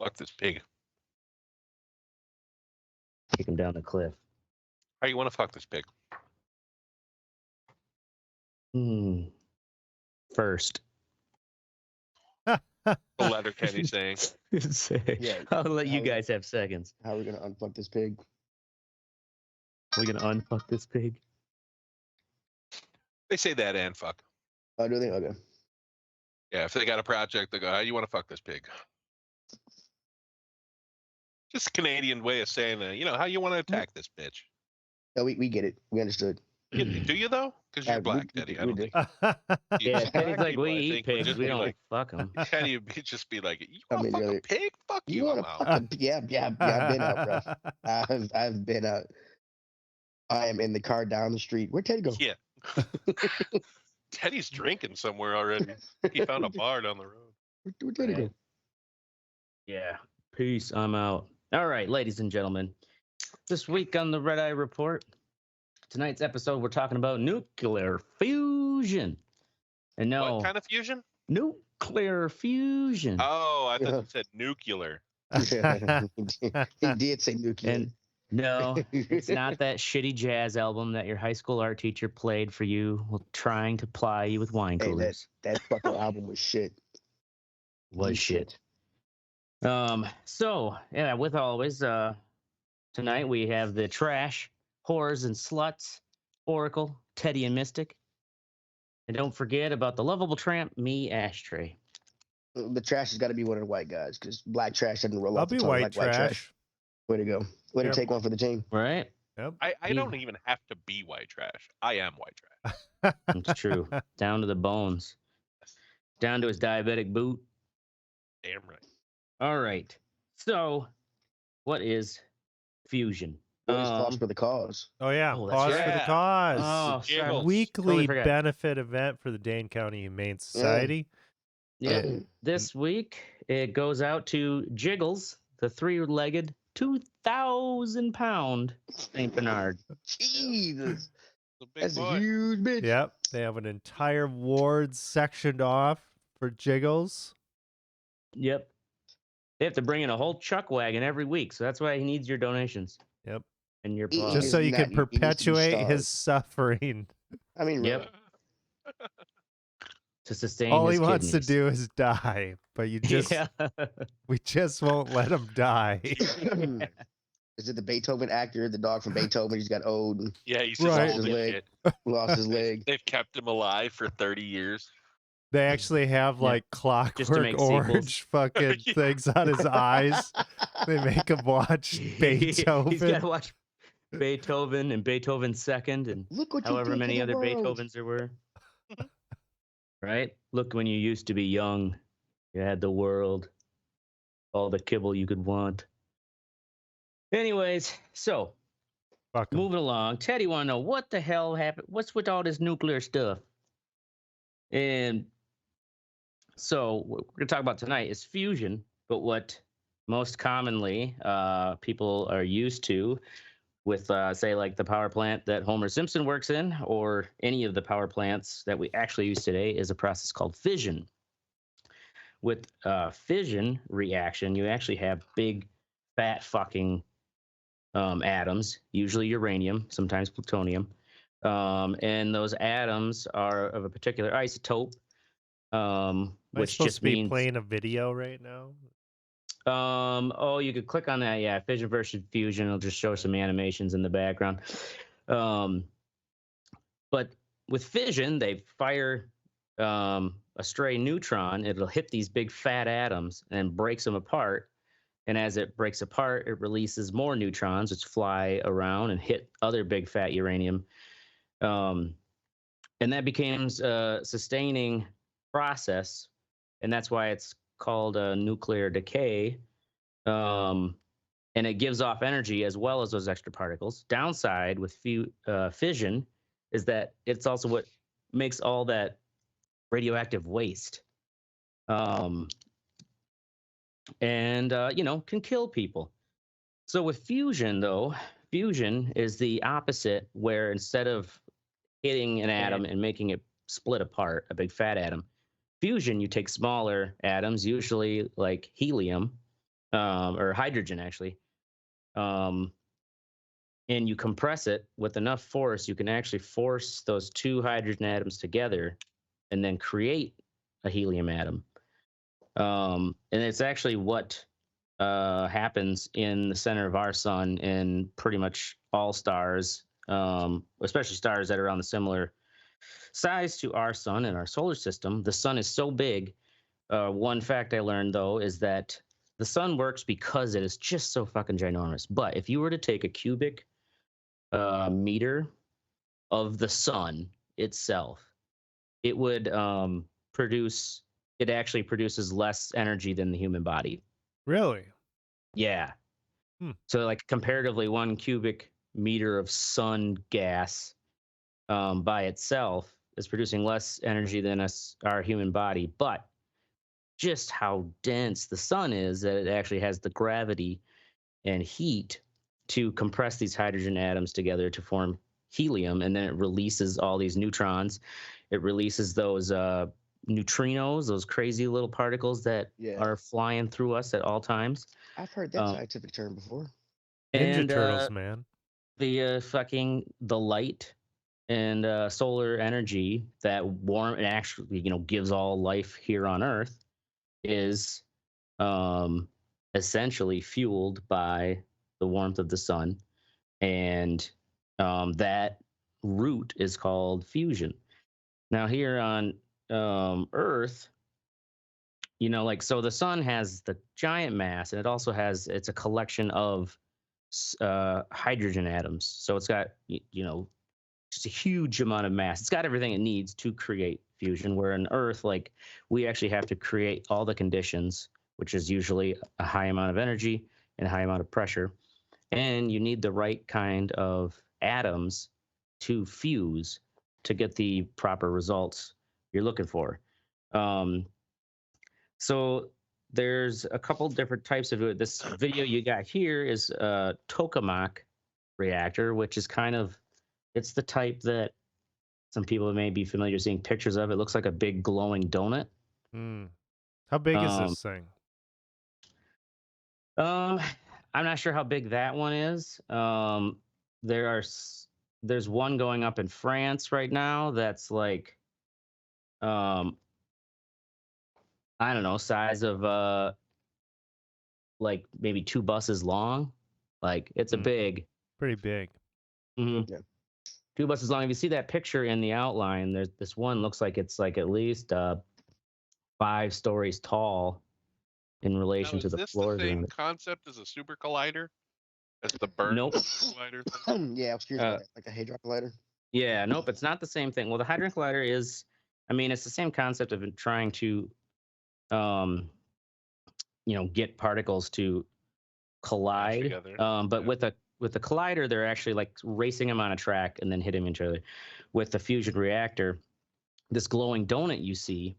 fuck this pig? Kick him down the cliff. How you want to fuck this pig? First. The letter Kenny saying. Yeah, I'll let you guys have seconds. How are we gonna unfuck this pig? We're gonna unfuck this pig. They say that and fuck. Oh, do they? Okay. Yeah, if they got a project, they go, how you want to fuck this pig? Just a Canadian way of saying, how you want to attack this bitch? No, we get it. We understood. Do you though? Because you're black, Teddy. I don't think. Yeah, Teddy's like, people, we I eat think, would pigs. just We be don't like, fuck them. Teddy would just be like, you want to fuck really, a pig? Fuck you. want I'm to out. fuck a yeah. I've been out, bro. I've been out. I am in the car down the street. Where'd Teddy go? Yeah. Teddy's drinking somewhere already. He found a bar down the road. Where'd Teddy go? Yeah. Peace. I'm out. All right, ladies and gentlemen. This week on the Red Eye Report, tonight's episode, we're talking about nuclear fusion. And no, What kind of fusion? Nuclear fusion. Oh, I thought you said nuclear. He did say nuclear. And no, it's not that shitty jazz album that your high school art teacher played for you while trying to ply you with wine coolers. That fucking album was shit. Was shit. So yeah, with always, tonight we have the trash, whores and sluts, Oracle, Teddy and Mystic. And don't forget about the lovable tramp, me, Ashtray. The trash has got to be one of the white guys because black trash doesn't roll I'll off the be tongue white like trash. white trash. Way to go. Way to take one for the team. Right? Yep. I don't even have to be white trash. I am white trash. It's true. Down to the bones. Down to his diabetic boot. Damn right. All right. So, what is fusion? What is cause for the cause? Oh yeah, Oh, that's pause right. for the cause. Oh, sorry. Jiggles. Weekly Totally forgot. benefit event for the Dane County Humane Society. Yeah. This week, it goes out to Jiggles, the 3-legged, 2,000-pound St. Bernard. Jesus. The big That's boy. a huge bitch. Yep, they have an entire ward sectioned off for Jiggles. Yep. They have to bring in a whole chuck wagon every week, so that's why he needs your donations. Yep. And your He applause. Just is so you not- can he needs to be perpetuate starved. his suffering. I mean, Yep. To sustain All his he wants to kidneys. do is die, but you just Yeah. we just won't let him die. really. Is it the Beethoven actor, the dog from Beethoven? He's got old, and Yeah, he's just Right. old His as leg. shit. lost his leg. They've kept him alive for 30 years. They actually have Yeah. like Just to Clockwork make sequels. Orange fucking Yeah. things on his eyes. They make him watch He's Beethoven. got to watch Beethoven and Beethoven second and Look what you however did to many the other world. Beethovens there were. Right? Look, when you used to be young, you had the world, all the kibble you could want. Anyways, so Fuck 'em. moving along, Teddy want to know what the hell happened? What's with all this nuclear stuff? And so what we're going to talk about tonight is fusion, but what most commonly people are used to with, say, like the power plant that Homer Simpson works in, or any of the power plants that we actually use today, is a process called fission. With fission reaction, you actually have big, fat fucking atoms, usually uranium, sometimes plutonium. And those atoms are of a particular isotope, Am I which supposed just to be means... playing a video right now? Oh, you could click on that. Yeah, fission versus fusion. It'll just show some animations in the background. But with fission, they fire a stray neutron. It'll hit these big fat atoms and breaks them apart. And as it breaks apart, it releases more neutrons, which fly around and hit other big fat uranium. And that becomes a sustaining process. And that's why it's called nuclear decay. And it gives off energy as well as those extra particles. Downside with fission is that it's also what makes all that radioactive waste. And can kill people. So with fusion, though, fusion is the opposite, where instead of hitting an atom and making it split apart, a big fat atom, fusion, you take smaller atoms, usually like helium, or hydrogen actually, and you compress it with enough force, you can actually force those two hydrogen atoms together and then create a helium atom. And it's actually what happens in the center of our sun and pretty much all stars, especially stars that are on the similar size to our sun and our solar system. The sun is so big. One fact I learned, though, is that the sun works because it is just so fucking ginormous. But if you were to take a cubic meter of the sun itself, it would it actually produces less energy than the human body. Really? Yeah. So, like, comparatively, 1 cubic meter of sun gas by itself is producing less energy than our human body. But just how dense the sun is, that it actually has the gravity and heat to compress these hydrogen atoms together to form helium, and then it releases all these neutrons. It releases those neutrinos, those crazy little particles that are flying through us at all times. I've heard that scientific term before. Ninja Turtles, man. The light and solar energy that warm and actually, gives all life here on Earth is essentially fueled by the warmth of the sun, and that root is called fusion. Now, here on Earth, so the sun has the giant mass, and it's a collection of hydrogen atoms. So it's got just a huge amount of mass. It's got everything it needs to create fusion, where on Earth, like, we actually have to create all the conditions, which is usually a high amount of energy and a high amount of pressure. And you need the right kind of atoms to fuse to get the proper results you're looking for. So there's a couple different types of it. This video you got here is a Tokamak reactor, which is it's the type that some people may be familiar seeing pictures of. It looks like a big glowing donut. How big is this thing? I'm not sure how big that one is. There's one going up in France right now that's like, I don't know, size of like maybe 2 buses long. Like, it's pretty big. Mm-hmm. Yeah. 2 buses long. If you see that picture in the outline, there's this one looks like it's like at least 5 stories tall in relation to the floor. Is this the same concept as a super collider? That's the burn collider thing? Yeah, I was curious about that, like a hadron collider. Yeah, nope, it's not the same thing. Well, the hadron collider is, it's the same concept of trying to, get particles to collide. But with the collider, they're actually like racing them on a track and then hitting each other. With the fusion reactor, this glowing donut you see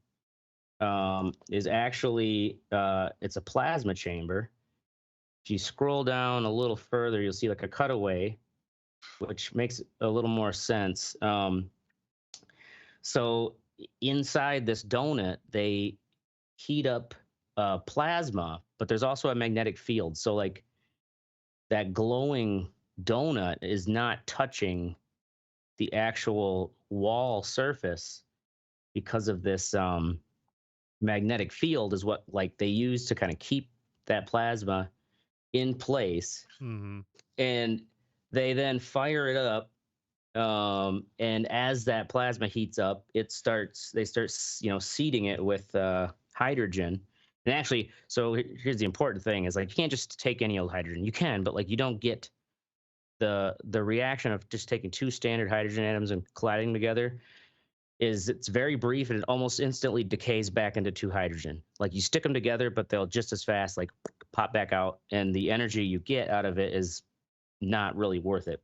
is actually it's a plasma chamber. If you scroll down a little further, you'll see like a cutaway, which makes a little more sense. So inside this donut, they heat up plasma, but there's also a magnetic field. So, like, that glowing donut is not touching the actual wall surface because of this magnetic field is what, like, they use to kind of keep that plasma in place. And they then fire it up, and as that plasma heats up, they start seeding it with hydrogen. And actually, so here's the important thing: is, like, you can't just take any old hydrogen. You can, but, like, you don't get the reaction of just taking 2 standard hydrogen atoms and colliding together. It's very brief, and it almost instantly decays back into 2 hydrogen. Like, you stick them together, but they'll just as fast, like, pop back out, and the energy you get out of it is not really worth it.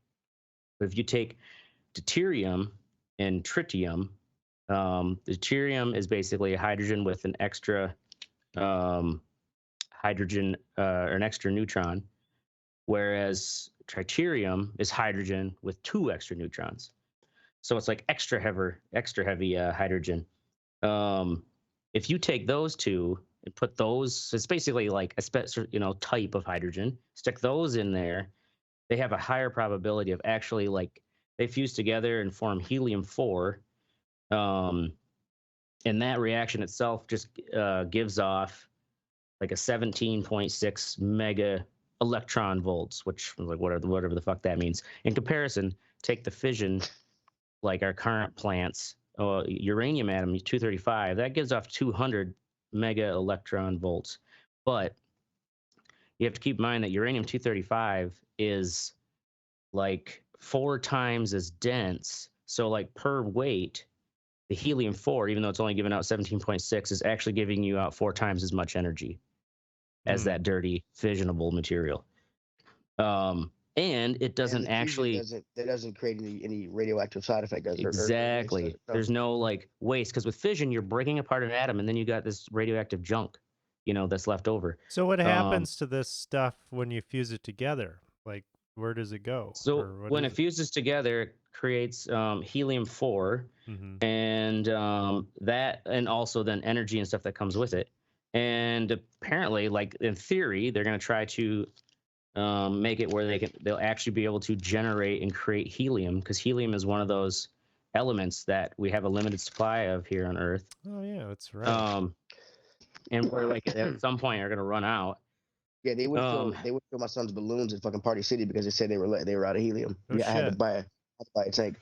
But if you take deuterium and tritium, deuterium is basically a hydrogen with an extra hydrogen or an extra neutron, whereas tritium is hydrogen with 2 extra neutrons. So it's like extra heavy hydrogen. If you take those 2 and put those. It's basically like a type of hydrogen. Stick those in there. They have a higher probability of actually like they fuse together and form helium-4. And that reaction itself just gives off like a 17.6 mega electron volts, which like whatever the fuck that means. In comparison, take the fission, like our current plants, uranium atom 235, that gives off 200 mega electron volts. But you have to keep in mind that uranium 235 is like 4 times as dense. So like per weight, the helium-4, even though it's only giving out 17.6, is actually giving you out 4 times as much energy as that dirty fissionable material. And it doesn't actually doesn't create any radioactive side effect. Exactly. There's no like waste, because with fission you're breaking apart an atom and then you got this radioactive junk, that's left over. So what happens to this stuff when you fuse it together? Like, where does it go? So when it fuses together, it creates helium-4, and that, and also then energy and stuff that comes with it. And apparently, like in theory, they're going to try to make it where they'll actually be able to generate and create helium, because helium is one of those elements that we have a limited supply of here on Earth. Oh yeah, that's right. And we're like at some point are going to run out. Yeah, they would fill my son's balloons in fucking Party City because they said they were out of helium. Oh, I had to buy a tank.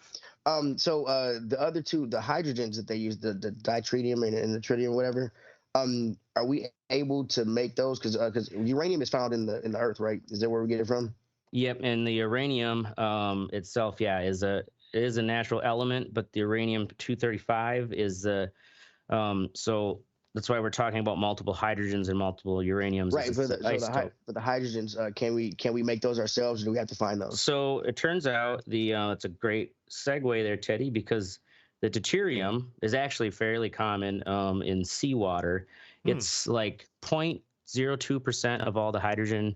So the other two, the hydrogens that they use, the deuterium and the tritium, whatever. Are we able to make those? Because uranium is found in the earth, right? Is that where we get it from? Yep, and the uranium itself, is a natural element, but the uranium 235 is the so that's why we're talking about multiple hydrogens and multiple uraniums. Right, for the hydrogens, can we make those ourselves, or do we have to find those? So it turns out it's a great segue there, Teddy, because the deuterium is actually fairly common in seawater. It's like 0.02% of all the hydrogen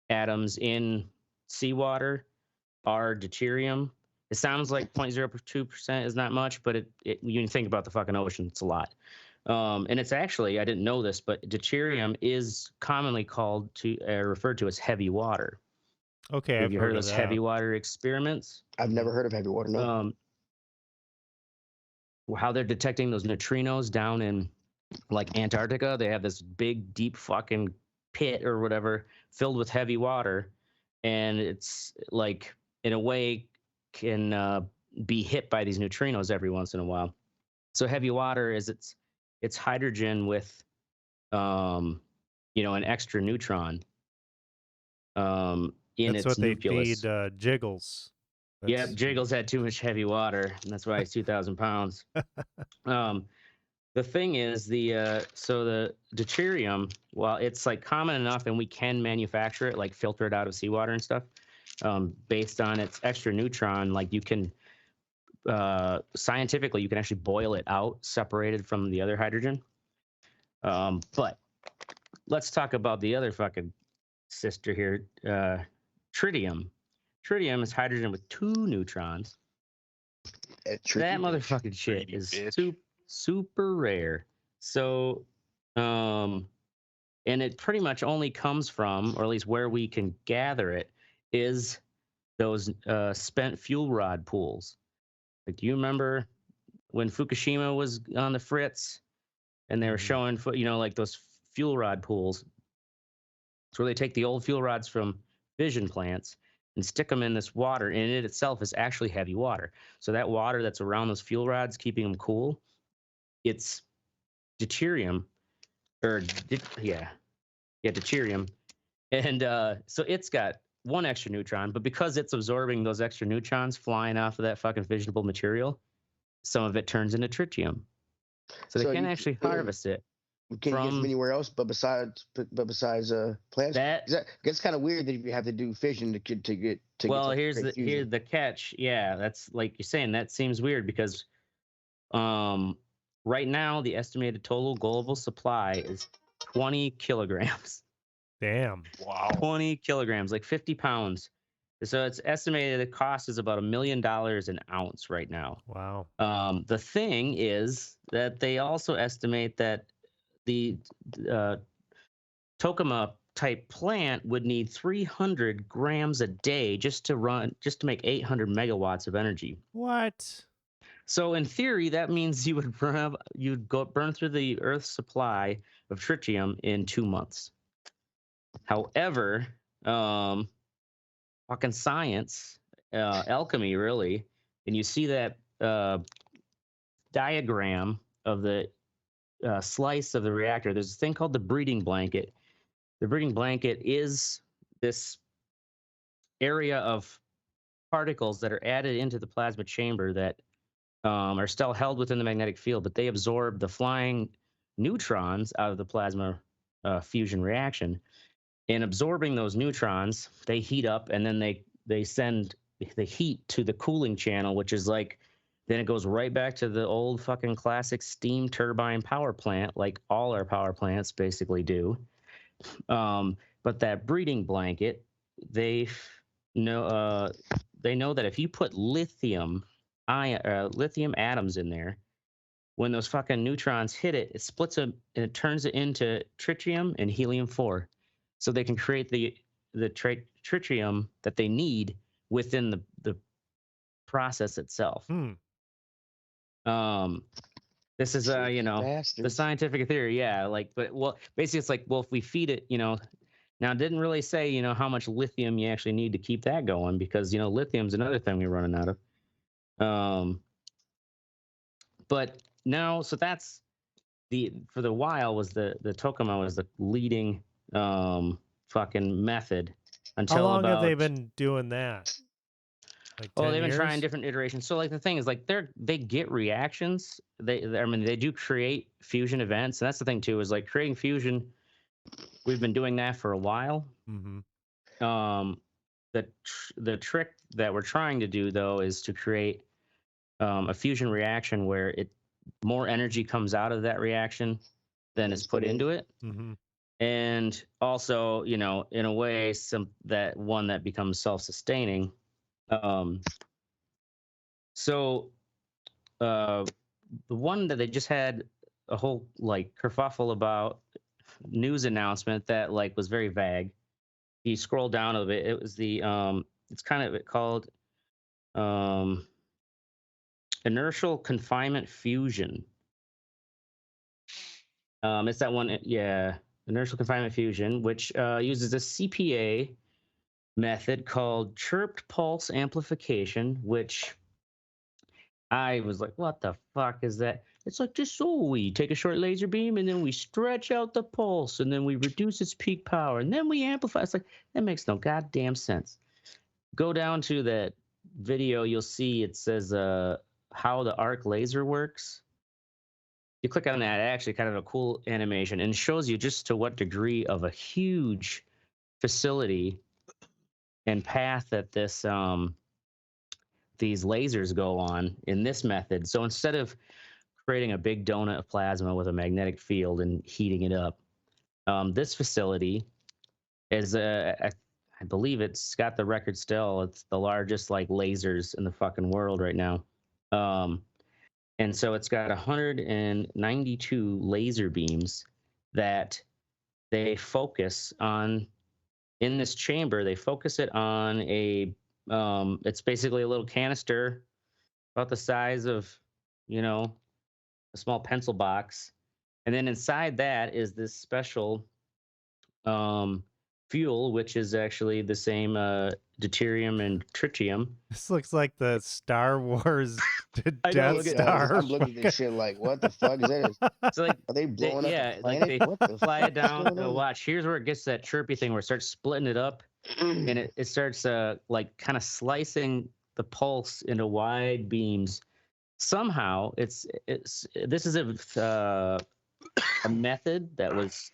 atoms in seawater are deuterium. It sounds like 0.02% is not much, but you think about the fucking ocean, it's a lot. And it's actually, I didn't know this, but deuterium is commonly referred to as heavy water. Okay, have you heard of those heavy water experiments? I've never heard of heavy water. No. How they're detecting those neutrinos down in like Antarctica. They have this big, deep fucking pit or whatever filled with heavy water, and it's like in a way can be hit by these neutrinos every once in a while. So heavy water is it's hydrogen with an extra neutron in that's its what nucleus. They feed Jiggles. Yep, Jiggles had too much heavy water, and that's why he's 2,000 pounds. The thing is, the deuterium, while it's like common enough and we can manufacture it, like filter it out of seawater and stuff, based on its extra neutron, like you can scientifically you can actually boil it out separated from the other hydrogen. But let's talk about the other fucking sister here, tritium. Tritium is hydrogen with 2 neutrons. That motherfucking shit is super rare. So, and it pretty much only comes from, or at least where we can gather it, is those spent fuel rod pools. Like, do you remember when Fukushima was on the fritz and they were showing, like those fuel rod pools? It's where they take the old fuel rods from fission plants and stick them in this water, and it itself is actually heavy water. So that water that's around those fuel rods, keeping them cool, it's deuterium, deuterium. And so it's got 1 extra neutron, but because it's absorbing those extra neutrons flying off of that fucking fissionable material, some of it turns into tritium. So they can actually harvest it. Can you get them anywhere else but besides plants? It's kind of weird that you have to do fission to get. Well, here's the catch. Yeah, that's like you're saying. That seems weird because, right now the estimated total global supply is 20 kilograms. Damn. Wow. 20 kilograms, like 50 pounds. So it's estimated the cost is about $1 million an ounce right now. Wow. The thing is that they also estimate that the Tokamak type plant would need 300 grams a day just to make 800 megawatts of energy. What? So in theory, that means you would burn through the Earth's supply of tritium in 2 months. However, fucking science, alchemy, really, and you see that diagram of the slice of the reactor. There's a thing called the breeding blanket. The breeding blanket is this area of particles that are added into the plasma chamber that are still held within the magnetic field, but they absorb the flying neutrons out of the plasma fusion reaction. In absorbing those neutrons, they heat up, and then they send the heat to the cooling channel, which is like, then it goes right back to the old fucking classic steam turbine power plant, like all our power plants basically do. But that breeding blanket, they know that if you put lithium atoms in there, when those fucking neutrons hit it, it splits them and it turns it into tritium and helium-4, so they can create the tritium that they need within the process itself. This is the scientific theory, yeah. Basically it's like, well, if we feed it, now it didn't really say, how much lithium you actually need to keep that going, because lithium's another thing we're running out of. But now, so that's for the while was the Tokamak was the leading fucking method until How long about, have they been doing that? Like 10 they've been years? trying different iterations. So like the thing is, like, they get reactions. They do create fusion events, and that's the thing too, is like creating fusion. We've been doing that for a while. Mm-hmm. The trick that we're trying to do, though, is to create a fusion reaction where more energy comes out of that reaction than is put into it. Mm-hmm. And also, in a way, that becomes self-sustaining. So the one that they just had a whole like kerfuffle about news announcement that like was very vague. You scroll down a bit, it was the it's kind of called Inertial Confinement Fusion. It's that one, yeah, Inertial Confinement Fusion, which uses a CPA method called chirped pulse amplification, which I was like, what the fuck is that? It's like, just so we take a short laser beam and then we stretch out the pulse and then we reduce its peak power and then we amplify. It's like, that makes no goddamn sense. Go down to that video, you'll see it says how the arc laser works. You click on that, actually kind of a cool animation, and shows you just to what degree of a huge facility and path that this these lasers go on in this method. So instead of creating a big donut of plasma with a magnetic field and heating it up, this facility is I believe it's got the record still. It's the largest like lasers in the fucking world right now. And so it's got 192 laser beams that they focus on in this chamber. They focus it on it's basically a little canister about the size of, a small pencil box. And then inside that is this special fuel, which is actually the same deuterium and tritium. This looks like the Star Wars I know, Death Star. I'm looking at this shit like, what the fuck is that? So like, Are they blowing up the like planet? they What the fly fuck it is down. going on? Watch, here's where it gets that chirpy thing where it starts splitting it up, and it starts like kind of slicing the pulse into wide beams. Somehow, this is a method that was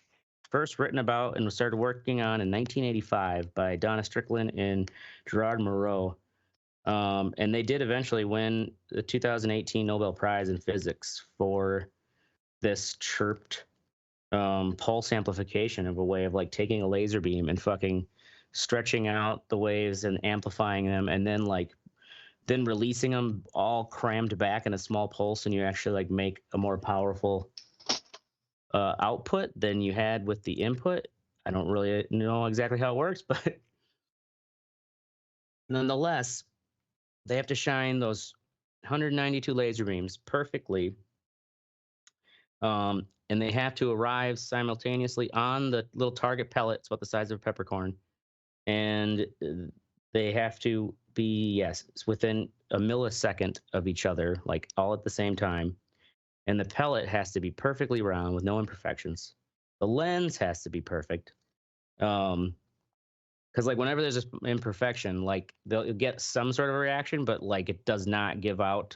first written about and was started working on in 1985 by Donna Strickland and Gerard Moreau. And they did eventually win the 2018 Nobel Prize in Physics for this chirped pulse amplification of a way of like taking a laser beam and fucking stretching out the waves and amplifying them, and then releasing them all crammed back in a small pulse, and you actually like make a more powerful output than you had with the input. I don't really know exactly how it works, but nonetheless, they have to shine those 192 laser beams perfectly. And they have to arrive simultaneously on the little target pellets about the size of a peppercorn. And they have to be, yes, it's within a millisecond of each other, like all at the same time. And the pellet has to be perfectly round with no imperfections. The lens has to be perfect. Because like whenever there's an imperfection, like they'll get some sort of a reaction, but like it does not give out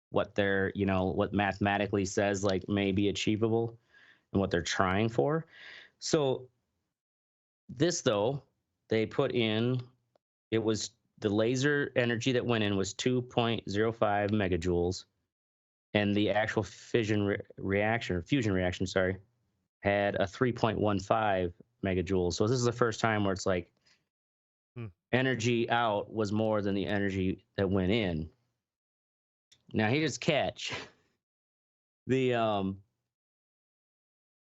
what they're, what mathematically says like may be achievable and what they're trying for. So this though, they put in, it was the laser energy that went in was 2.05 megajoules, and the actual fusion reaction, sorry, had a 3.15 megajoules. So this is the first time where it's like energy out was more than the energy that went in. Now here's catch. Of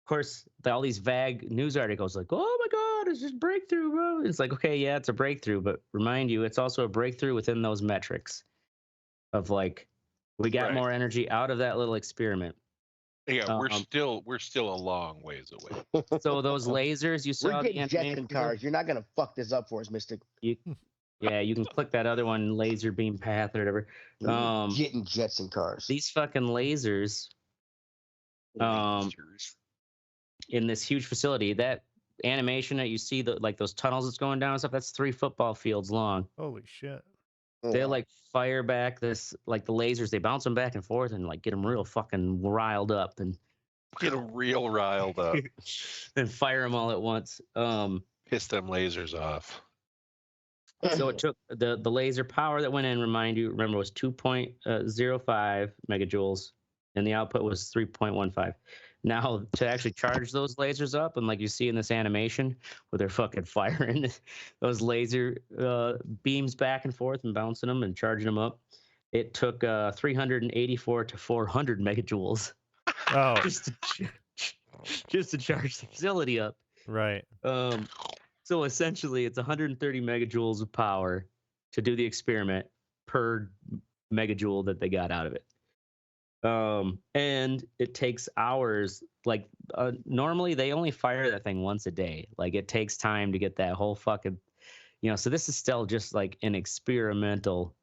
course, all these vague news articles like, oh my God, it's just breakthrough, bro. It's like, okay, yeah, it's a breakthrough, but remind you, it's also a breakthrough within those metrics of like, we got more energy out of that little experiment. Yeah, we're still a long ways away. So those lasers you saw, we're getting Jetson cars. You're not gonna fuck this up for us, Mystic. Yeah, you can click that other one, laser beam path or whatever. Getting Jetson cars. These fucking lasers. In this huge facility, that animation that you see, like those tunnels that's going down and stuff, that's 3 football fields long. Holy shit. They like fire back this, like the lasers, they bounce them back and forth and like get them real fucking riled up and get them real riled up and fire them all at once. Piss them lasers off. So it took the laser power that went in, remember, was 2.05 megajoules, and the output was 3.15. Now, to actually charge those lasers up, and like you see in this animation, where they're fucking firing those laser beams back and forth and bouncing them and charging them up, it took 384 to 400 megajoules. Oh, just to charge the facility up. Right. So essentially, it's 130 megajoules of power to do the experiment per megajoule that they got out of it. And it takes hours. Like normally, they only fire that thing once a day. Like it takes time to get that whole fucking, So this is still just like an experimental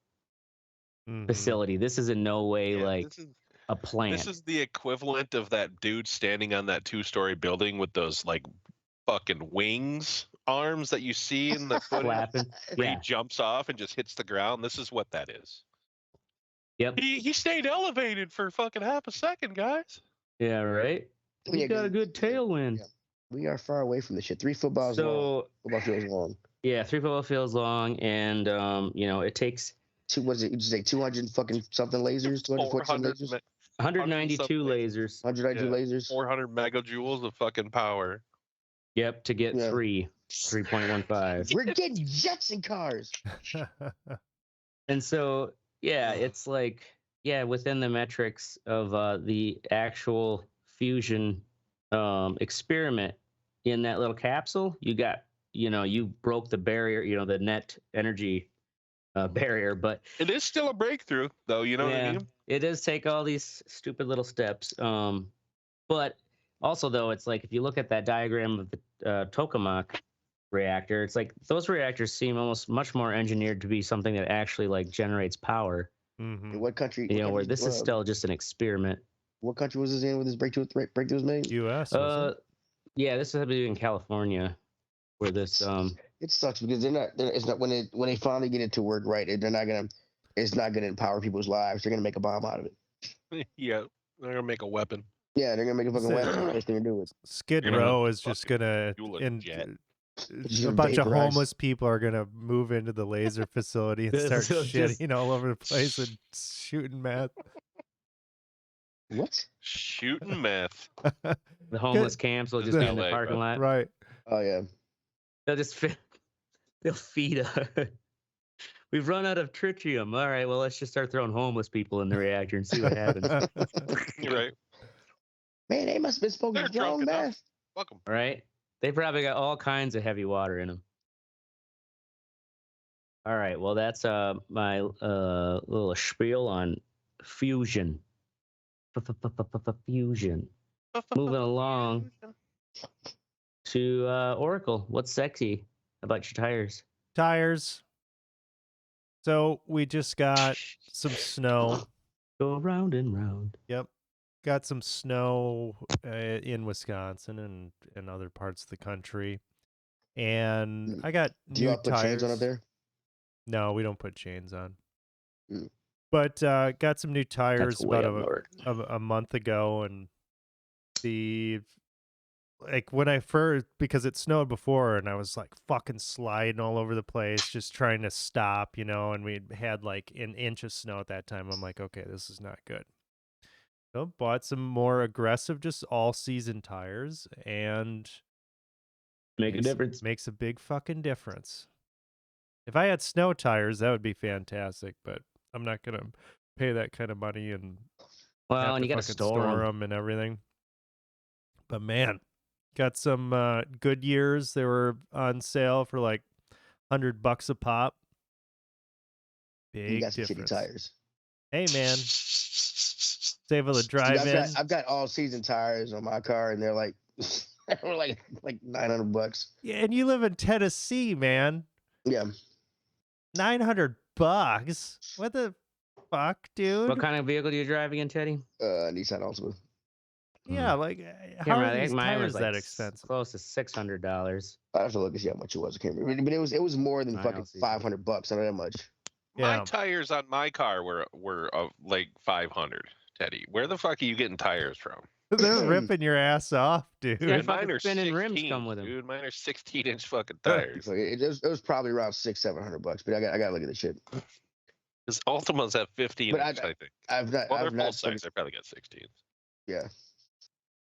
facility. This is in no way a plant. This is the equivalent of that dude standing on that 2-story building with those like fucking wings arms that you see in the footage where he jumps off and just hits the ground. This is what that is. Yep. He stayed elevated for fucking half a second, guys. Yeah, right. We got a good tailwind. Yeah. We are far away from the shit. 3 footballs long. Football fields long. Yeah, 3 football fields long, and it takes. Was it? You say 200 fucking something lasers? 214 lasers. 192 lasers. 192 lasers. 400 megajoules of fucking power. Yep, to get 3.15. We're getting Jetson cars. And so, it's like, within the metrics of the actual fusion experiment in that little capsule, you got, you broke the barrier, the net energy barrier, but it is still a breakthrough, though. You know what I mean? It does take all these stupid little steps. But also, though, it's like if you look at that diagram of the Tokamak reactor, it's like those reactors seem almost much more engineered to be something that actually like generates power. In what country? Where this is still just an experiment. What country was this in where this breakthrough was made? U.S. This is in California, where this It sucks because it's not when they finally get it to work right. It's not gonna empower people's lives. They're gonna make a bomb out of it. Yeah, they're gonna make a weapon. Yeah, they're gonna make a fucking weapon. First thing to do it. Skid Row is just gonna a bunch of homeless people are gonna move into the laser facility and start shitting all over the place and shooting meth. What? Shooting meth. The homeless camps will just be in the parking lot. Right. Oh yeah. They'll feed We've run out of tritium. All right, well, let's just start throwing homeless people in the reactor and see what happens. Right. Man, they must have been smoking strong meth. Fuck them. Right? They probably got all kinds of heavy water in them. All right. Well, that's my little spiel on fusion. Fusion. Moving along to Oracle. What's sexy about your tires? Tires. So we just got some snow. Go round and round. Yep. Got some snow in Wisconsin and other parts of the country. And I got Do you new all put tires. chains on up there? No, we don't put chains on. Mm. But got some new tires about a a month ago, and when I first, because it snowed before, and I was like fucking sliding all over the place, just trying to stop, and we had like an inch of snow at that time. I'm like, okay, this is not good. So bought some more aggressive, just all season tires, and Make a difference. Makes a big fucking difference. If I had snow tires, that would be fantastic, but I'm not gonna pay that kind of money and you gotta store them and everything. But man, got some good years. They were on sale for like $100 a pop. Big you got some difference. shitty tires. Hey man, save all the drive-in. I've got all season tires on my car, and they're like, we're like $900. Yeah, and you live in Tennessee, man. Yeah. $900. What the fuck, dude? What kind of vehicle do you drive again, Teddy? Nissan Altima. Yeah, like how are these tires that expensive? Close to $600. I have to look and see how much it was. I can't remember, but it was more than fucking $500. I know that much. Yeah. My tires on my car were like 500. Teddy, where the fuck are you getting tires from? They're ripping your ass off, dude. Yeah, mine are spinning rims come with them. Dude, mine are 16-inch fucking tires. It was probably around $600-700, but I got to look at the shit. Because Ultimas have 15-inch, I think. They're full size. They probably got 16s. Yeah.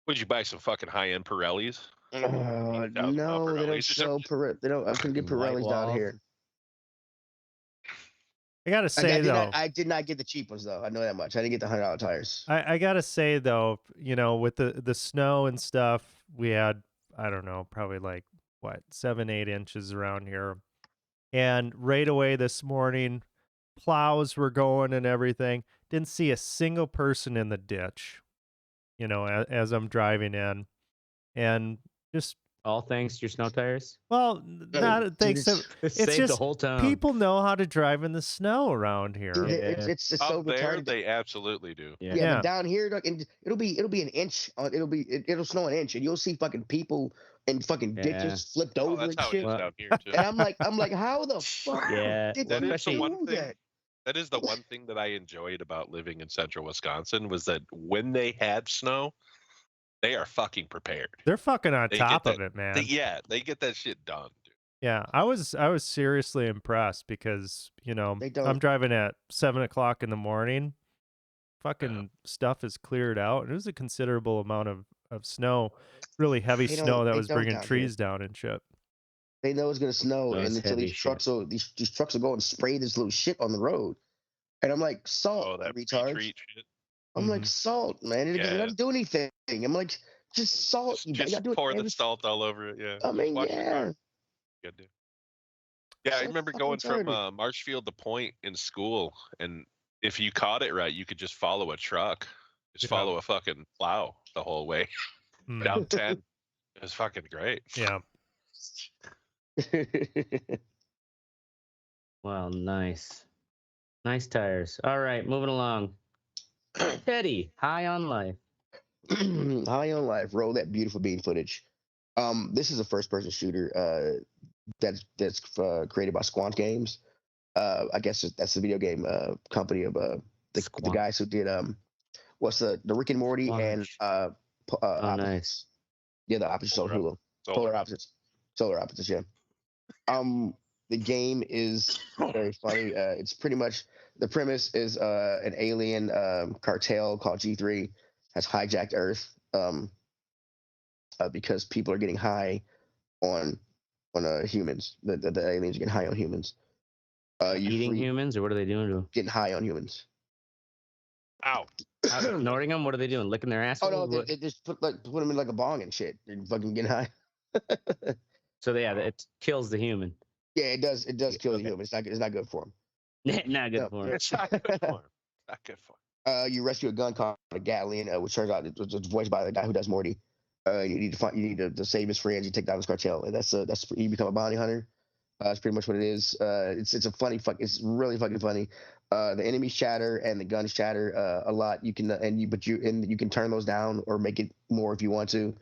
Would you buy some fucking high-end Pirellis? No, they don't sell Pirelli. They don't. I couldn't get Pirellis down here. I gotta say I did not get the cheap ones though. I know that much. I didn't get the $100 tires. I gotta say though, with the snow and stuff, we had, I don't know, probably like 7-8 inches around here, and right away this morning, plows were going and everything. Didn't see a single person in the ditch, as I'm driving in, and just. All thanks to your snow tires? Well, not thanks to it's just the whole town. People know how to drive in the snow around here. Dude, it's so retarded. They absolutely do. Yeah. But down here, it'll be an inch. It'll snow an inch, and you'll see fucking people in fucking ditches flipped over and shit. Down here too. And I'm like, how the fuck? Yeah, that is the one thing. That is the one thing that I enjoyed about living in central Wisconsin was that when they had snow, they are fucking prepared. They're fucking on top of it, man. They get that shit done, dude. Yeah, I was seriously impressed because, I'm driving at 7:00 in the morning. Fucking stuff is cleared out. And it was a considerable amount of snow, really heavy snow that was bringing trees down and shit. They know it's gonna snow, and until these trucks will go and spray this little shit on the road. And I'm like, salt, retard. I'm like, salt, man. It doesn't do anything. I'm like, just salt. Just pour the salt all over it. Yeah. I mean, yeah. Good, dude. Yeah, I remember going from Marshfield to Point in school, and if you caught it right, you could just follow a truck. Just follow a fucking plow the whole way down 10. It was fucking great. Yeah. Wow, nice. Nice tires. All right, moving along. Teddy, high on life. High on life. Roll that beautiful bean footage. This is a first-person shooter that's created by Squanch Games. I guess that's the video game company of the guys who did what's the Rick and Morty and nice. Yeah, the opposites on Hulu. Polar opposites. Solar opposites. Yeah. The game is very funny. It's pretty much the premise is an alien cartel called G3 has hijacked Earth because people are getting high on humans. The aliens are getting high on humans. Eating humans, or what are they doing to them? Getting high on humans. Ow. Ignoring them? What are they doing? Licking their Oh assholes? no, they just put them in like a bong and shit. And fucking get high. So yeah, it kills the human. Yeah, it does. It does kill the Okay. human. It's not good for him. Not good No, for him. It's not good for him. Not good for him. You rescue a gun called a Gatling, which turns out it's voiced by the guy who does Morty. You need to save his friends. You take down his cartel, and that's you become a bounty hunter. That's pretty much what it is. It's a funny It's really fucking funny. The enemies shatter and the guns shatter a lot. You can you can turn those down or make it more if you want to.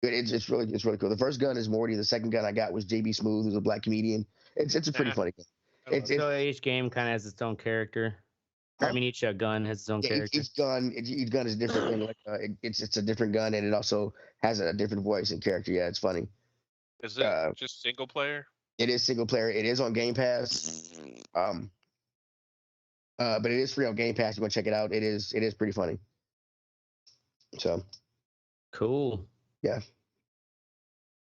It's really cool. The first gun is Morty. The second gun I got was JB Smooth, who's a black comedian. It's a pretty funny game. So each game kind of has its own character. Or, I mean, each gun has its own character. Each gun is different. It's a different gun, and it also has a different voice and character. Yeah, it's funny. Is it just single player? It is single player. It is on Game Pass. But it is free on Game Pass. You want to check it out? It is pretty funny. So cool. Yeah.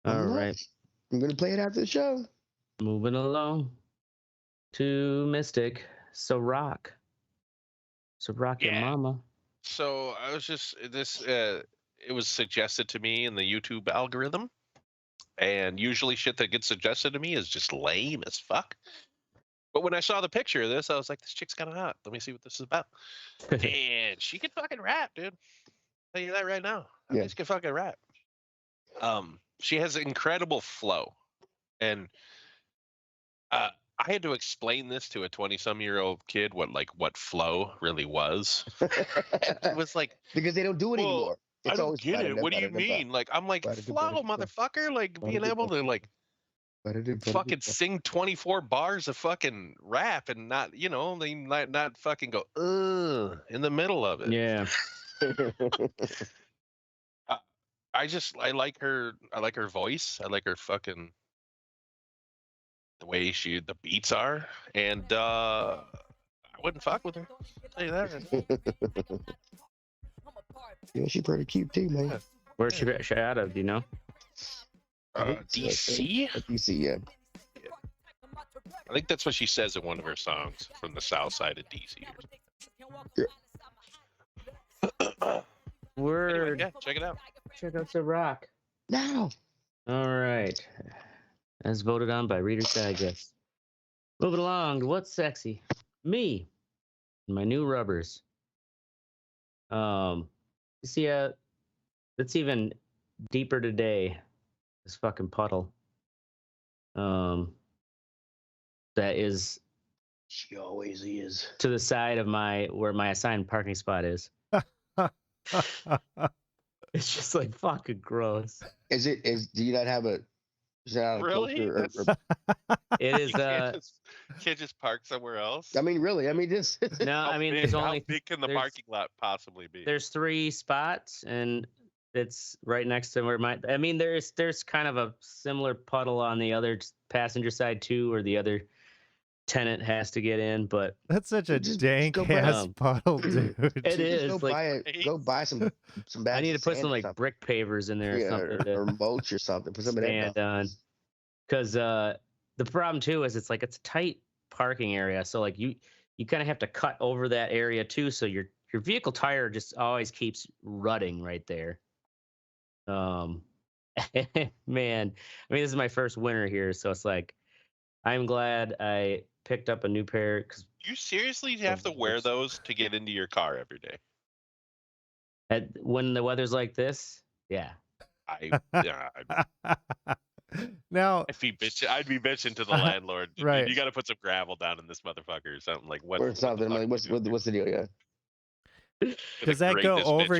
All right. I'm gonna play it after the show. Moving along to Mystic. So rock your mama. So I was just it was suggested to me in the YouTube algorithm, and usually shit that gets suggested to me is just lame as fuck. But when I saw the picture of this, I was like, this chick's kind of hot. Let me see what this is about. And she can fucking rap, dude. Tell you that right now. Yeah. She can fucking rap. She has incredible flow, and I had to explain this to a 20-some-year-old kid what flow really was. It was like, because they don't do it anymore. I don't get it. What do you mean? Like, I'm like, flow, motherfucker. Like, being able to like fucking sing 24 bars of fucking rap and not, not fucking go in the middle of it. Yeah. I like her voice. I like her fucking the way the beats are, and I wouldn't fuck with her. I'll tell you that. Yeah, she's pretty cute too, man. Where's she out of? Do you know? DC. DC, yeah. I think that's what she says in one of her songs from the south side of DC. Word. Anyway, yeah, check it out. Check out the rock. Now. All right. As voted on by Reader's Digest. Moving along to what's sexy. Me. And my new rubbers. You see, it's even deeper today. This fucking puddle. That is. She always is. To the side of where my assigned parking spot is. It's just like fucking gross. Do you not have a? Is that really? It is. Can't just park somewhere else. I mean, really? I mean, this. No, I mean, there's only. How big can the parking lot possibly be? There's 3 spots, and it's right next to where I mean, there's kind of a similar puddle on the other passenger side too, where the other tenant has to get in, but that's such a dank ass puddle, dude. It is. Go buy some. I need to put some like brick pavers in there or something, or mulch or something. Put some stand on. Because the problem too is it's a tight parking area, so like you kind of have to cut over that area too, so your vehicle tire just always keeps rutting right there. Man, I mean, this is my first winter here, so it's like I'm glad I picked up a new pair. Cause you seriously have to wear those to get into your car every day? When the weather's like this, yeah. Now I'd be bitching to the landlord. Right. You got to put some gravel down in this motherfucker or something. Like what? Or something. Like what's the deal? Yeah. Does that go over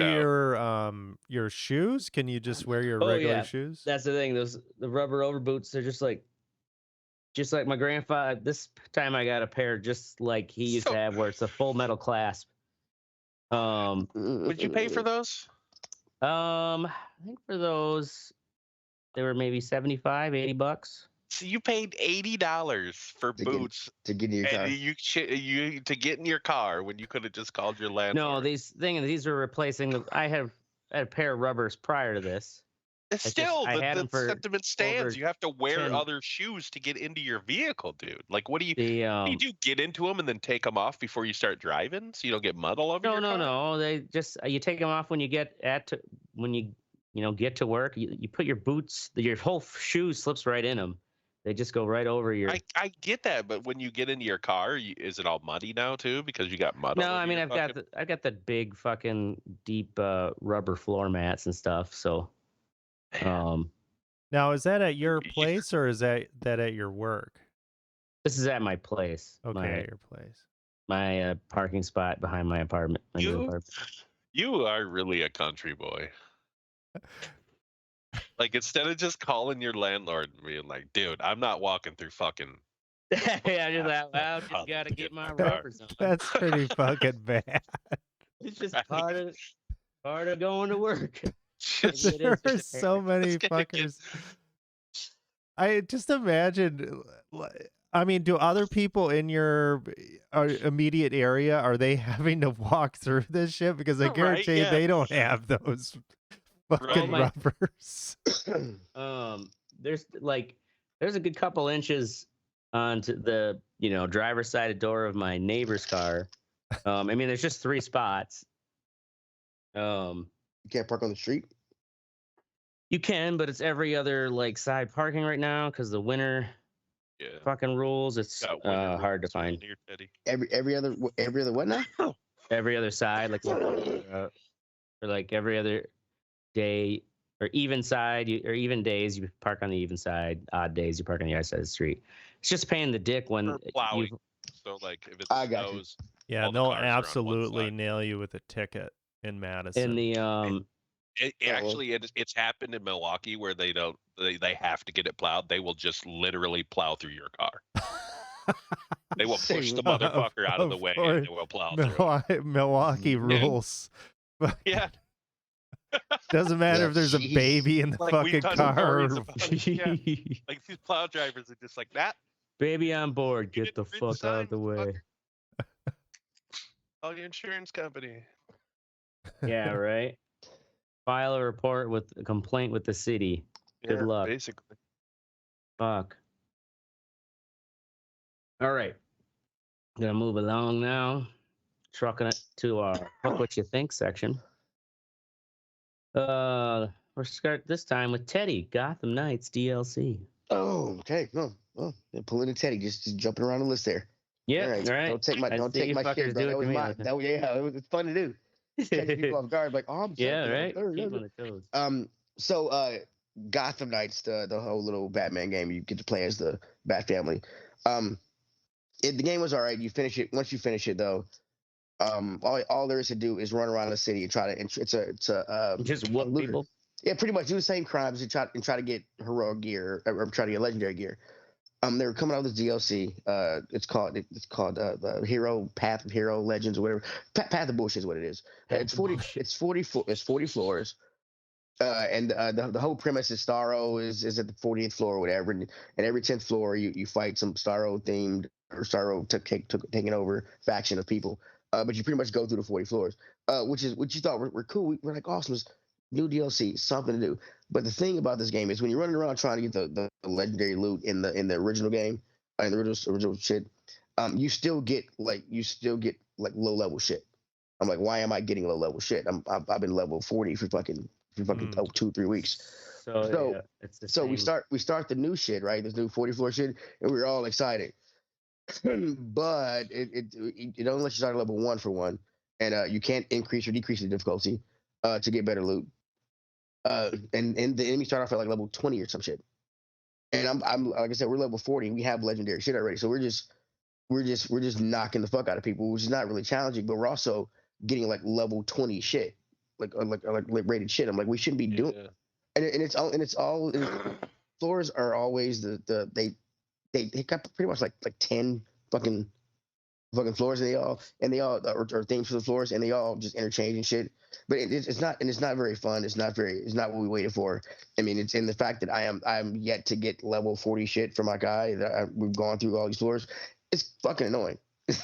your shoes? Can you just wear your regular shoes? That's the thing. The rubber over boots, they're just like my grandfather. This time I got a pair just like he used to have, where it's a full metal clasp. Would you pay for those? I think for those they were maybe $75-$80. So you paid $80 for boots to get in your car. You to get in your car when you could have just called your landlord. No, these were replacing. I had a pair of rubbers prior to this, Still, I had the 'em for sentiment stands. You have to wear 10 other shoes to get into your vehicle, dude. Like, what do you The do? Get into them and then take them off before you start driving, so you don't get mud all over your car? no. They just you take them off when you get when you get to work. You put your boots, your whole shoe slips right in them. They just go right over your. I get that, but when you get into your car, is it all muddy now too because you got mud? No, all over I mean your I've got the big fucking deep rubber floor mats and stuff. So, Now, is that at your place or is that at your work? This is at my place. Okay, at your place. My parking spot behind my apartment. My new apartment. You are really a country boy. Like, instead of just calling your landlord and being like, dude, I'm not walking through fucking. Yeah, just out loud. Just gotta get my rubbers on. That's pretty fucking bad. It's just part of going to work. There are so many fuckers. I just imagine. I mean, do other people in your immediate area, are they having to walk through this shit? Because I guarantee they don't have those fucking rubbers. There's a good couple inches onto the driver's side door of my neighbor's car. I mean, there's just 3 spots. You can't park on the street. You can, but it's every other side parking right now because the winter fucking rules. It's hard to find. Every other what now? Every other side, or every other day, or even side, or even days you park on the even side. Odd days you park on the other side of the street. It's just paying the dick when plowing. So if it snows, yeah, they'll absolutely nail you with a ticket in Madison. In the it's happened in Milwaukee where they have to get it plowed. They will just literally plow through your car. They will push the motherfucker out of the way and they will plow through. Milwaukee rules. Yeah. Doesn't matter if there's a baby in the fucking car. Like these plow drivers are just like that. Baby on board, get the fuck out of the way. Call your insurance company. Yeah, right. File a report with a complaint with the city. Good luck. Basically. Fuck. All right. Gonna move along now. Trucking it to our Fuck What You Think section. We're start this time with Teddy, Gotham Knights DLC. Oh, okay. No, well, pulling a Teddy, just jumping around the list there. Yeah, all right. Don't take my shit, bro. It was fun to do. Catch people off guard, like, oh, I'm right. Keep on the toes. So Gotham Knights, the whole little Batman game, you get to play as the Bat family. The game was all right. You finish it. Once you finish it, though, all there is to do is run around the city and try to. It's just whoop people. Yeah, pretty much do the same crimes and try to get heroic gear or try to get legendary gear. They were coming out with this DLC. It's called the Hero Path of Hero Legends or whatever. Path of Bullshit is what it is. It's 40 floors. And the whole premise is Starro is at the 40th floor or whatever, and every 10th floor you fight some Starro themed or Starro taking over faction of people. But you pretty much go through the 40 floors, which you thought were cool. We're like, awesome, it's new DLC, something to do. But the thing about this game is when you're running around trying to get the legendary loot in the original game, in the original shit, you still get low level shit. I'm like, why am I getting low level shit? I've been level 40 for fucking 2-3 weeks. So we start the new shit, right? This new 40 floor shit, and we're all excited. But it only lets you start at level 1 for one, and you can't increase or decrease the difficulty to get better loot. And the enemies start off at level 20 or some shit. And I'm like I said, we're level 40 and we have legendary shit already. So we're just knocking the fuck out of people, which is not really challenging, but we're also getting level 20 shit. Like rated shit. I'm like, we shouldn't be doing, and it's all floors are always they got pretty much like 10 fucking floors, and they all are themes for the floors, and they all just interchange and shit. But it's not very fun. It's not what we waited for. I mean, it's in the fact that I'm yet to get level 40 shit for my guy. We've gone through all these floors. It's fucking annoying.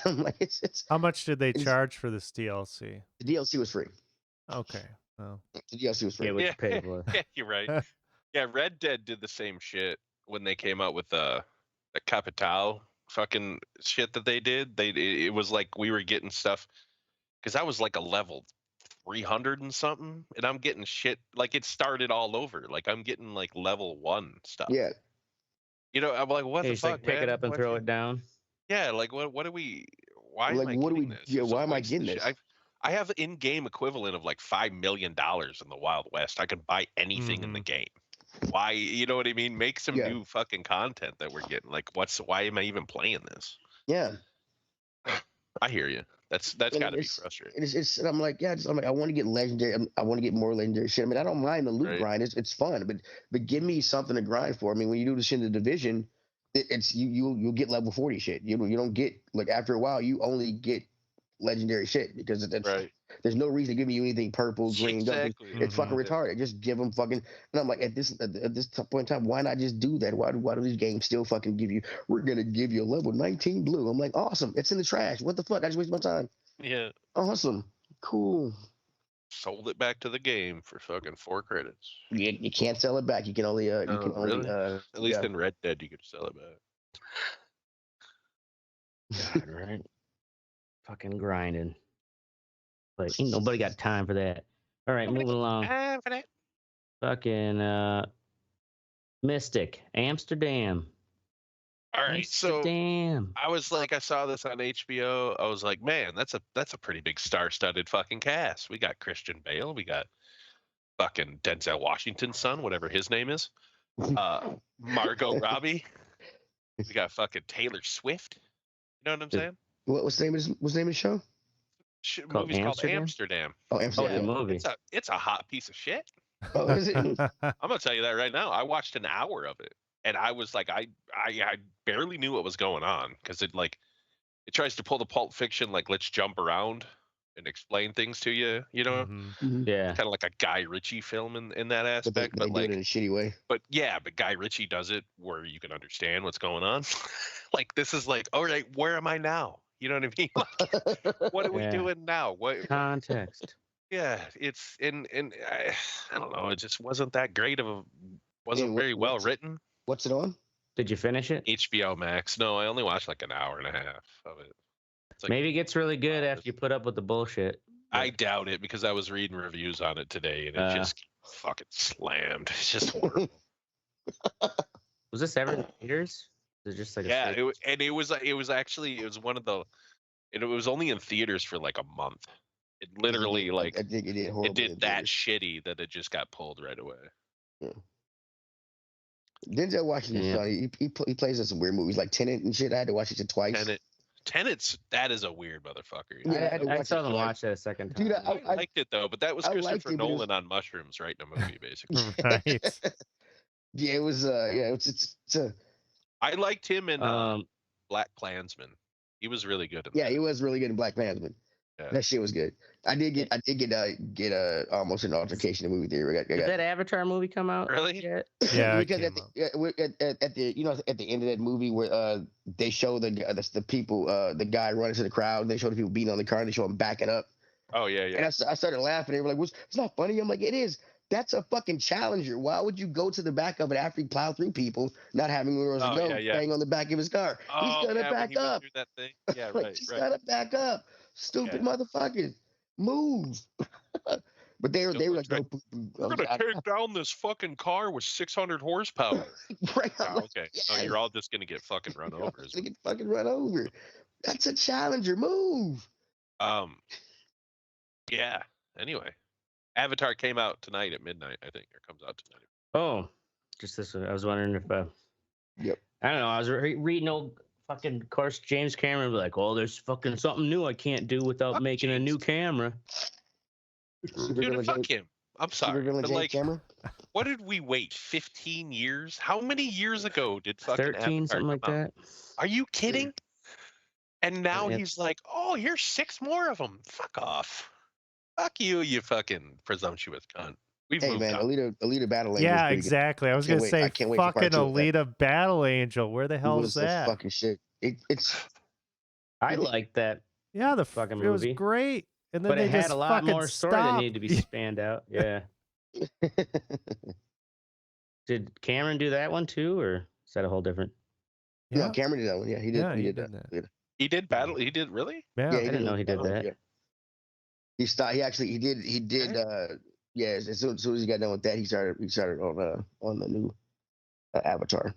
I'm like, it's. How much did they charge for this DLC? The DLC was free. Okay. Oh. The DLC was free. Yeah, what you pay for. Yeah, you're right. Yeah, Red Dead did the same shit when they came out with the Capital fucking shit that they did. It was like we were getting stuff because I was like a level 300 and something, and I'm getting shit like it started all over. Like I'm getting like level 1 stuff. Yeah. You know, I'm like, what Hey, the just fuck, like pick man? it up and throw it down. Yeah, like what are we? Why Like, am I what do getting we? this? Yeah, It's a why am I waste of getting shit. this? I have in-game equivalent of like $5 million in the Wild West. I can buy anything in the game. Why? You know what I mean? Make some Yeah. new fucking content that we're getting. Like, why am I even playing this? Yeah. I hear you. That's And got to be it's- frustrating. and I'm like, yeah, I'm like, I want to get legendary. I want to get more legendary shit. I mean, I don't mind the loot Right. grind. It's fun, but give me something to grind for. I mean, when you do this in the division, it's you'll get level 40 shit. You don't get, like, after a while you only get legendary shit because that's Right. there's no reason to give me anything purple, green, Exactly. It's fucking Mhm. retarded. Just give them fucking. And I'm like, at this point in time, why not just do that? Why do these games still fucking give you? We're gonna give you a level 19 blue. I'm like, awesome. It's in the trash. What the fuck? I just wasted my time. Yeah. Awesome. Cool. Sold it back to the game for fucking 4 credits. You can't sell it back. You can only Really? At least yeah. in Red Dead you could sell it back. God, right? Fucking grinding. But ain't nobody got time for that. All right, moving along. For that. Fucking Mystic, Amsterdam. All right, so Amsterdam. I was like, I saw this on HBO. I was like, man, that's a pretty big star-studded fucking cast. We got Christian Bale, we got fucking Denzel Washington's son, whatever his name is. Margot Robbie. We got fucking Taylor Swift. You know what I'm saying? What's the name of the show? Called Movie's called Amsterdam? Amsterdam. Oh, Oh, the Amsterdam. movie. It's a hot piece of shit. Oh, is it? I'm gonna tell you that right now. I watched an hour of it, and I was like, I barely knew what was going on because it tries to pull the Pulp Fiction, like, let's jump around and explain things to you. You know, Mhm. Yeah. kind of like a Guy Ritchie film in that But aspect. they But do it in like, a shitty way. but Guy Ritchie does it where you can understand what's going on. Like, this is like, all right, where am I now? You know what I mean? Like, what are we Yeah. doing now? What? Context. Yeah, it's and I don't know. It just wasn't that great of a. Wasn't And very well written. What's it on? Did you finish it? HBO Max. No, I only watched like an hour and a half of it. It's like, Maybe it gets really good hours. after you put up with the bullshit. I doubt it because I was reading reviews on it today and it just fucking slammed. It's just horrible. Was this ever in theaters? Was it just like Yeah, a it was one of the. It was only in theaters for like a month. It literally like I think it did horrible. it did that shitty that it just got pulled right away. Yeah. Denzel Washington's funny. He plays in some weird movies like Tenet and shit. I had to watch it twice. Tenet's that is a weird motherfucker. Yeah, I still haven't watched it a second time. Dude, I liked it though, but that was I liked Christopher it, but it was- Nolan on mushrooms writing a movie, basically. Right. Yeah, it was. Yeah, it's I liked him in Um, Black Klansman. He was really good in yeah, that. he was really good in Black Panther. Yeah. That shit was good. I did get almost an altercation in the movie theater. did that Avatar movie come out? Really? Yet? Yeah, it because came up. at the at the end of that movie where they show the people the guy running to the crowd and they show the people beating on the car and they show him backing up Oh yeah, yeah. and I started laughing. They were like, "It's not funny." I'm like, "It is. That's a fucking Challenger. Why would you go to the back of it after you plow through people, not having where to go, staying on the back of his car? He's gonna when back he went up. through that thing. Yeah, Like, right, he's right. gotta back up. Stupid motherfuckers, move." But they were like, right. "No, We're gonna take down this fucking car with 600 horsepower. right, Oh, I'm like, okay. yes. Oh, you're all just gonna get fucking run You're all over. gonna get fucking run over. That's a Challenger. Move." Yeah. Anyway, Avatar came out tonight at midnight. I think, or comes out tonight. Oh, just this one. I was wondering if. Yep. I don't know. I was reading old fucking, of course, James Cameron be like, "Oh, there's fucking something new I can't do without Fuck making a new camera." Dude, fuck him. I'm sorry, but like, camera. what did we wait? 15 years? How many years ago did fucking 13, Avatar something like come out? that. Are you kidding? And now Yeah. he's like, "Oh, here's 6 more of them. Fuck off. Fuck you, you fucking presumptuous cunt." We've Hey moved man, on. Alita Battle Angel. Yeah, is pretty exactly. I was Can't gonna wait- say I can't wait for part fucking 2 of that. Alita Battle Angel. Where the good. hell It is was the that? fucking shit. It's I like that. Yeah, fucking it was movie. great. and then But they it had just a lot fucking more story that stop. needed to be spanned out. Yeah. Did Cameron do that one too, or is that a whole different? No, Cameron did that one. Yeah, he did. Yeah, he he did did that. that. He did battle. He did really. Yeah, Yeah, I didn't know he did that. Yeah. He stopped. He actually he did. Yeah, as soon as he got done with that, he started on the new Avatar.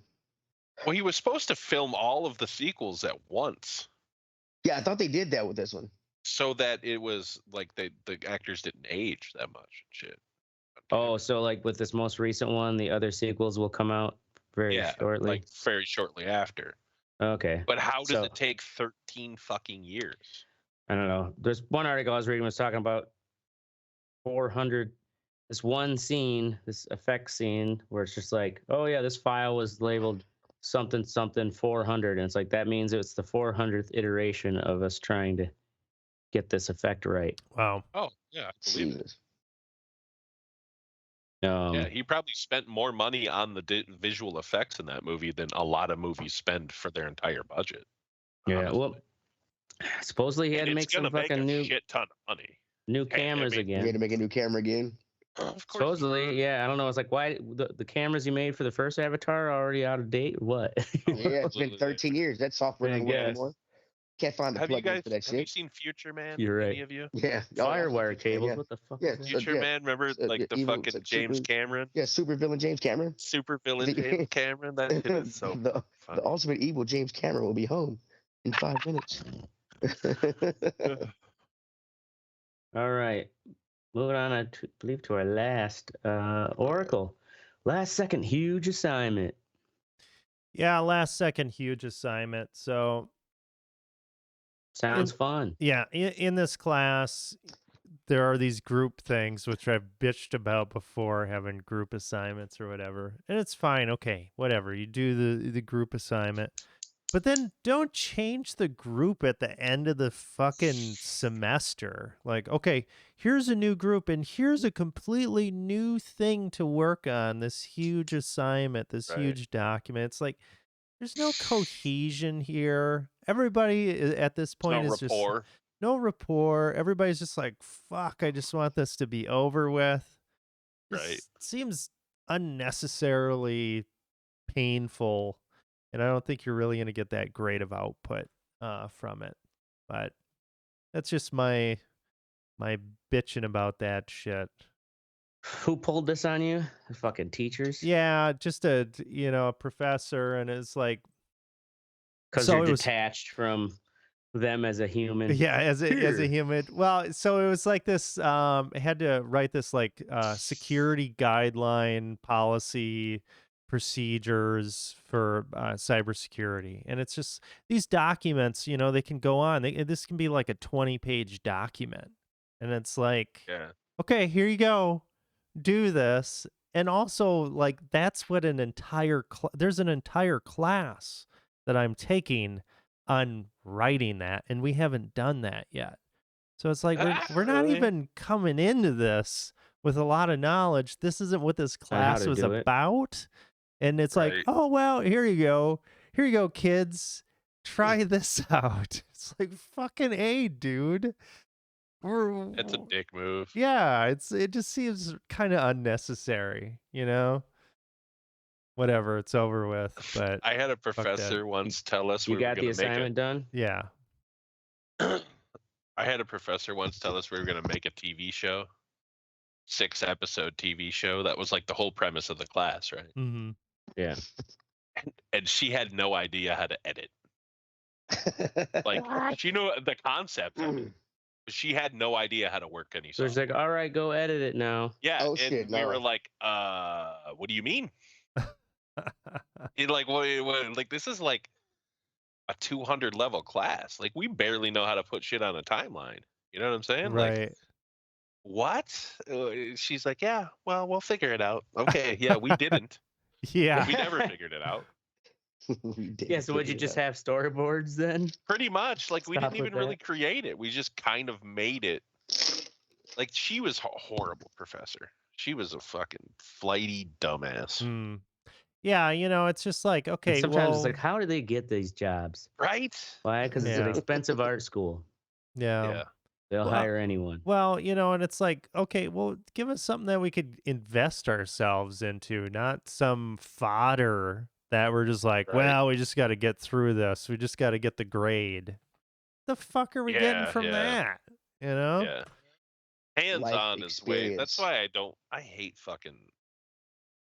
Well, he was supposed to film all of the sequels at once, Yeah, I thought they did that with this one. so that it was like the actors didn't age that much and shit. Oh, so like with this most recent one, the other sequels will come out very shortly. like very shortly after. Okay. But how does So- it take 13 fucking years? I don't know. There's one article I was reading was talking about 400. This one scene, this effect scene, where it's just like, oh yeah, this file was labeled something 400, and it's like that means it's the 400th iteration of us trying to get this effect right. wow. Oh yeah, I believe it. Jesus. Yeah, he probably spent more money on the visual effects in that movie than a lot of movies spend for their entire budget. Yeah, honestly. well, supposedly he had to make some fucking new shit ton of money. cameras He had again. to make a new camera again. Of course. Supposedly, yeah. I don't know. It's like, why the cameras you made for the first Avatar are already out of date or what? Yeah, it's been 13 years. That software doesn't work anymore. Can't find the Have you plugin guys for that have you shit. seen Future Man? You're right. Any of you? Yeah. Firewire cables. Yeah. What the fuck? Yeah, is that? Future yeah. Man, remember like the evil, fucking like James super- Cameron? Yeah, super villain James Cameron. Super villain James Cameron. That shit is so the funny. ultimate evil James Cameron will be home in 5 minutes. All right. Moving on, I believe, to our last Oracle. Last second huge assignment. Yeah, last second huge assignment. So Sounds fun. yeah, in this class, there are these group things which I've bitched about before, having group assignments or whatever, and it's fine. Okay, whatever. You do the group assignment, but then don't change the group at the end of the fucking semester. Like, okay, here's a new group and here's a completely new thing to work on. This huge assignment, this Right. huge document. It's like there's no cohesion here. Everybody at this point No is rapport. just no rapport. Everybody's just like, fuck, I just want this to be over with. This Right. seems unnecessarily painful, and I don't think you're really going to get that great of output from it. But that's just my bitching about that shit. Who pulled this on you? The fucking teachers? Yeah, just a professor, and it's like, Because so you're it was- detached from them as a human. yeah, as a human. Well, so it was like this. I had to write this like security guideline policy procedures for cybersecurity, and it's just these documents. They can go on. This can be like a 20-page document, and it's like, Yeah. okay, here you go, do this. And also, like, that's what there's an entire class that I'm taking on writing that, and we haven't done that yet. So it's like we're not Really? even coming into this with a lot of knowledge. This isn't what this On how class to was do it. about. And it's like, Right. oh well, here you go, kids. Try this out. It's like, fucking A, dude. It's a dick move. Yeah, it just seems kind of unnecessary, Whatever, it's over with. But I had a that. professor once tell us You we were got the going to make assignment done? yeah. I had a professor once tell us we were going to make a TV show, 6-episode TV show. That was like the whole premise of the class, right? Mm-hmm. Yeah. And she had no idea how to edit. Like, she knew the concept of it, but she had no idea how to work any So it's software. like, all right, go edit it now. Yeah, Oh, and shit, we no. were like, what do you mean? Like, what, like, this is like a 200 level class. Like, we barely know how to put shit on a timeline. You know what I'm saying? Like, Right. what? She's like, yeah, well, we'll figure it out. Okay, yeah, we didn't. Yeah. We never figured it out. Yeah, so would you just have storyboards then? Pretty much. Like, we Stop didn't with even really that. create it. We just kind of made it. Like, she was a horrible professor. She was a fucking flighty dumbass. Mm. Yeah, it's just like, And okay, sometimes well, it's like, how do they get these jobs? Right? Why? Because it's an Yeah. expensive art school. yeah. Yeah. They'll Well, hire anyone. Well, and it's like, okay, well, give us something that we could invest ourselves into, not some fodder that we're just like, Right. well, we just got to get through this. We just got to get the grade. The fuck are we getting from that? Yeah. Hands-on is way. That's experience. why I hate fucking.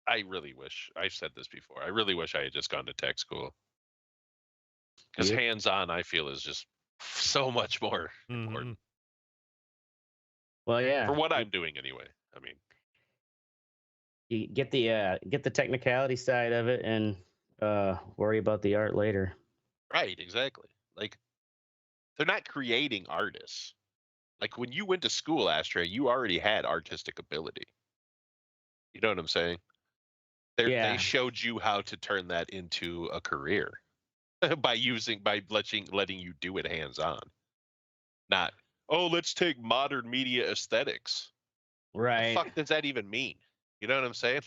I really wish, I've said this before, I really wish I had just gone to tech school. Because Yep. hands-on, I feel, is just so much more important. Well, yeah. For what I'm doing anyway. I mean, you get the technicality side of it and worry about the art later. right, exactly. Like, they're not creating artists. Like, when you went to school, Ashtray, you already had artistic ability. You know what I'm saying? They showed you how to turn that into a career by letting you do it hands-on. Not, oh, let's take modern media aesthetics. Right. The fuck does that even mean? You know what I'm saying?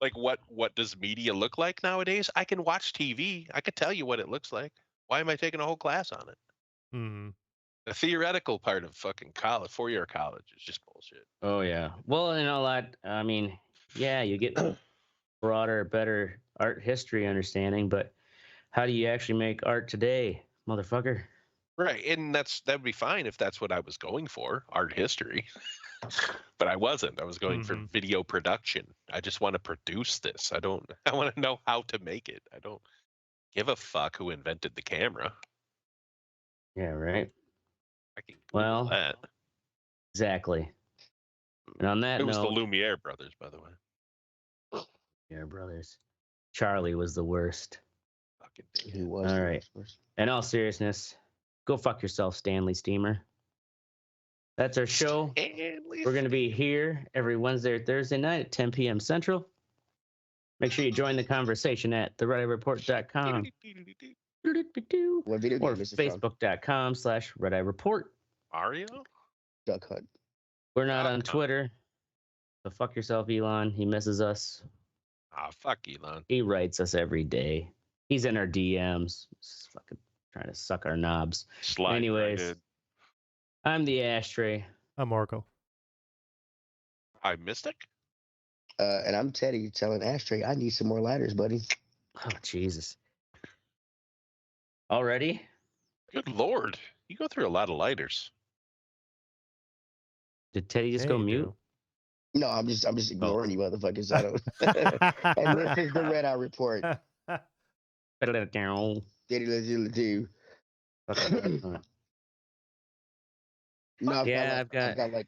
Like what does media look like nowadays? I can watch TV. I could tell you what it looks like. Why am I taking a whole class on it? The theoretical part of fucking college, 4-year college, is just bullshit. Oh yeah. Well, and all that. I mean, yeah, you get broader, better art history understanding, but how do you actually make art today, motherfucker? Right, and that'd be fine if that's what I was going for, art history. But I wasn't. I was going for video production. I just want to produce this. I want to know how to make it. I don't give a fuck who invented the camera. Yeah, right. I can Google well, that. Exactly. And on that It was note, the Lumiere brothers, by the way. Yeah, brothers. Charlie was the worst. Fucking dickhead. He was. All right. In all seriousness, go fuck yourself, Stanley Steamer. That's our show. Stanley. We're going to be here every Wednesday or Thursday night at 10 p.m. Central. Make sure you join the conversation at theredeyereport.com or facebook.com/redeyereport. Mario? Duck Hunt. We're not on Twitter. So fuck yourself, Elon. He misses us. Ah, fuck Elon. He writes us every day. He's in our DMs. Just fucking trying to suck our knobs. Anyways, I'm the Ashtray. I'm Marco. I'm Mystic. And I'm Teddy telling Ashtray, I need some more ladders, buddy. Oh, Jesus. Already? Good Lord. You go through a lot of lighters. Did Teddy just go mute? No, I'm just ignoring you motherfuckers. I don't. And this is the Red Eye Report. No, I've got like